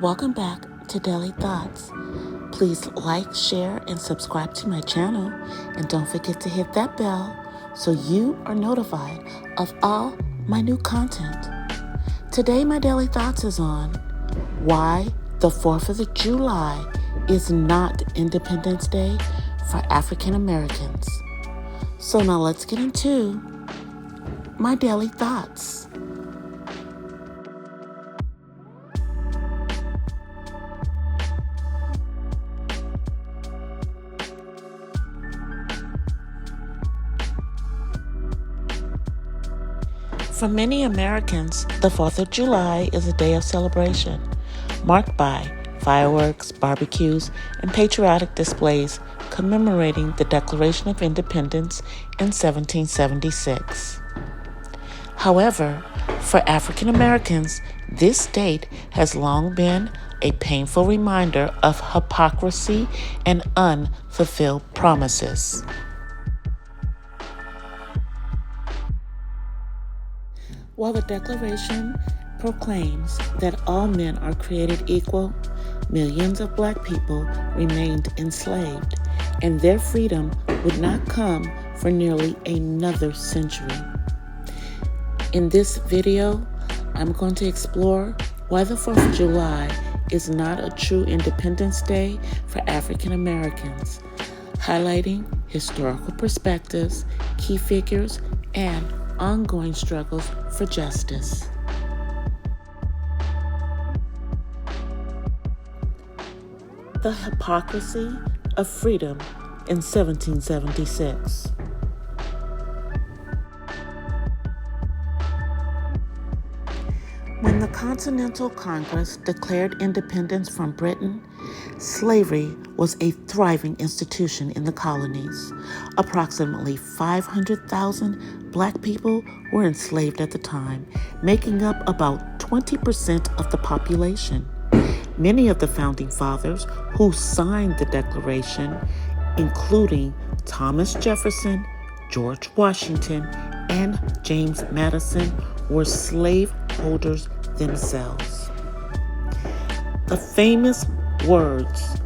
Welcome back to Daily Thoughts. Please like, share, and subscribe to my channel. And don't forget to hit that bell so you are notified of all my new content. Today, my Daily Thoughts is on why the 4th of July is not Independence Day for African Americans. So now let's get into my Daily Thoughts. For many Americans, the 4th of July is a day of celebration, marked by fireworks, barbecues, and patriotic displays commemorating the Declaration of Independence in 1776. However, for African Americans, this date has long been a painful reminder of hypocrisy and unfulfilled promises. While the Declaration proclaims that all men are created equal, millions of Black people remained enslaved, and their freedom would not come for nearly another century. In this video, I'm going to explore why the 4th of July is not a true Independence Day for African Americans, highlighting historical perspectives, key figures, and ongoing struggles for justice. The hypocrisy of freedom in 1776. When the Continental Congress declared independence from Britain, slavery was a thriving institution in the colonies. Approximately 500,000 Black people were enslaved at the time, making up about 20% of the population. Many of the founding fathers who signed the Declaration, including Thomas Jefferson, George Washington, and James Madison, were slaveholders themselves. The famous words,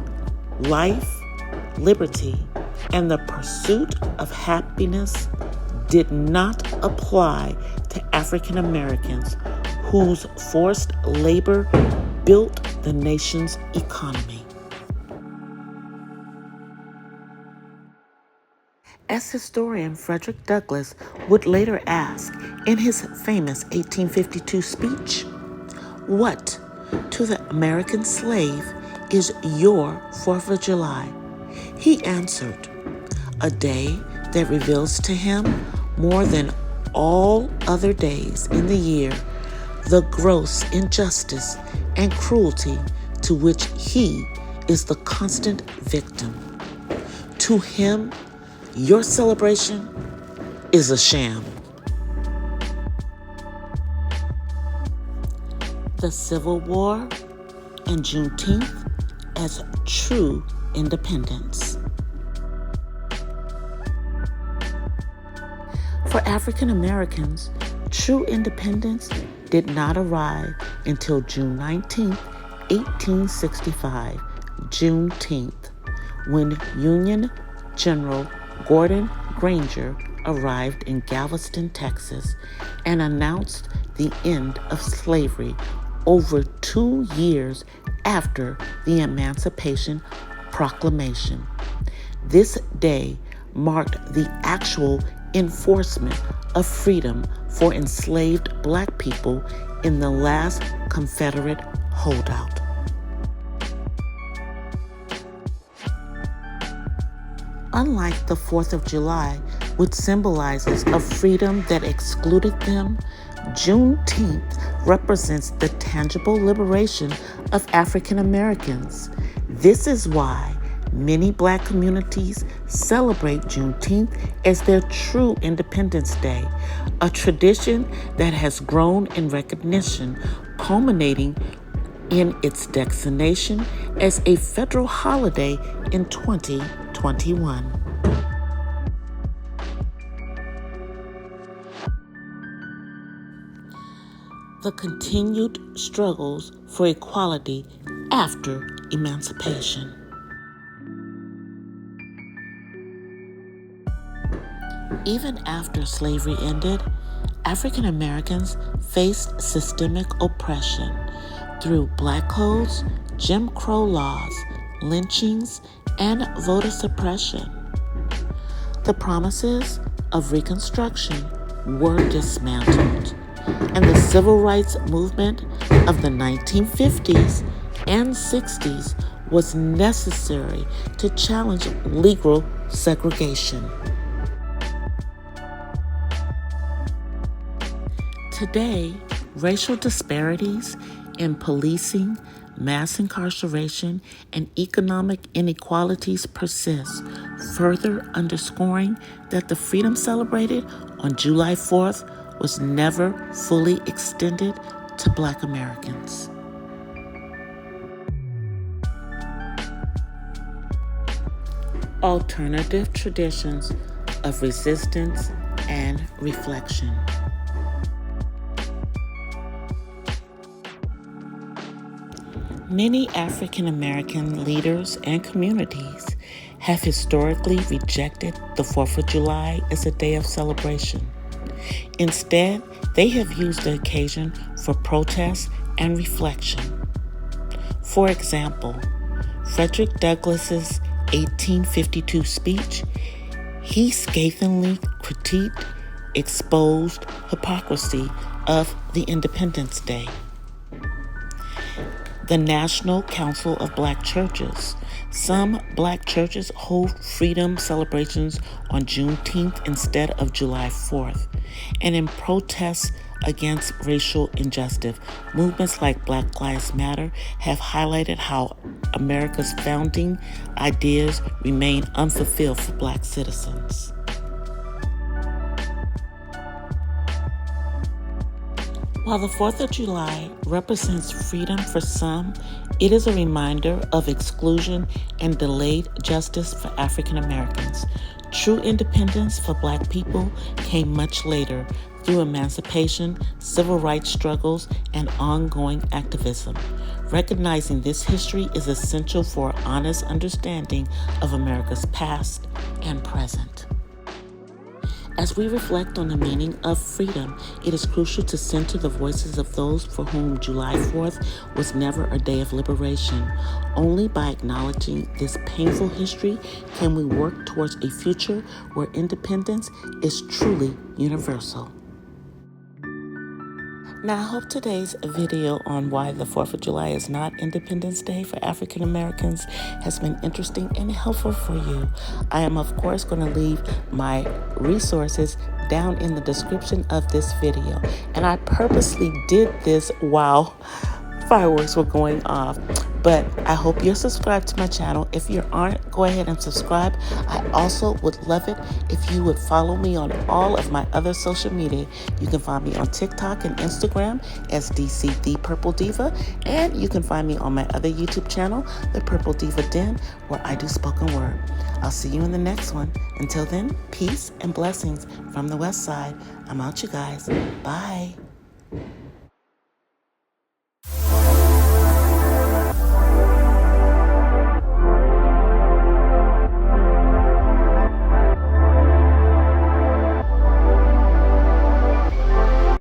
life, liberty, and the pursuit of happiness did not apply to African Americans whose forced labor built the nation's economy. As historian Frederick would later ask in his famous 1852 speech, "What, to the American slave, is your 4th of July?" He answered, "A day that reveals to him more than all other days in the year the gross injustice and cruelty to which he is the constant victim. To him, your celebration is a sham." The Civil War and Juneteenth as true independence. For African Americans, true independence did not arrive until June 19, 1865, Juneteenth, when Union General Gordon Granger arrived in Galveston, Texas, and announced the end of slavery over 2 years after the Emancipation Proclamation. This day marked the actual enforcement of freedom for enslaved Black people in the last Confederate holdout. Unlike the 4th of July, which symbolizes a freedom that excluded them, Juneteenth represents the tangible liberation of African Americans. This is why many Black communities celebrate Juneteenth as their true Independence Day, a tradition that has grown in recognition, culminating in its designation as a federal holiday in 2021. the continued struggles for equality after emancipation. Even after slavery ended, African Americans faced systemic oppression through black codes, Jim Crow laws, lynchings, and voter suppression. The promises of Reconstruction were dismantled, and the civil rights movement of the 1950s and 60s was necessary to challenge legal segregation. Today, racial disparities in policing, mass incarceration, and economic inequalities persist, further underscoring that the freedom celebrated on July 4th was never fully extended to Black Americans. Alternative traditions of resistance and reflection. Many African American leaders and communities have historically rejected the 4th of July as a day of celebration. Instead, they have used the occasion for protest and reflection. For example, Frederick Douglass's 1852 speech, he scathingly critiqued, exposed hypocrisy of the Independence Day. The National Council of Black Churches. Some Black churches hold freedom celebrations on Juneteenth instead of July 4th. And in protest against racial injustice, movements like Black Lives Matter have highlighted how America's founding ideas remain unfulfilled for Black citizens. While the 4th of July represents freedom for some, it is a reminder of exclusion and delayed justice for African Americans. True independence for Black people came much later through emancipation, civil rights struggles, and ongoing activism. Recognizing this history is essential for an honest understanding of America's past and present. As we reflect on the meaning of freedom, it is crucial to center the voices of those for whom July 4th was never a day of liberation. Only by acknowledging this painful history can we work towards a future where independence is truly universal. Now, I hope today's video on why the 4th of July is not Independence Day for African Americans has been interesting and helpful for you. I am, of course, going to leave my resources down in the description of this video. And I purposely did this while fireworks were going off. But I hope you're subscribed to my channel. If you aren't, go ahead and subscribe. I also would love it if you would follow me on all of my other social media. You can find me on TikTok and Instagram as DC The Purple Diva. And you can find me on my other YouTube channel, The Purple Diva Den, where I do spoken word. I'll see you in the next one. Until then, peace and blessings from the West Side. I'm out, you guys. Bye.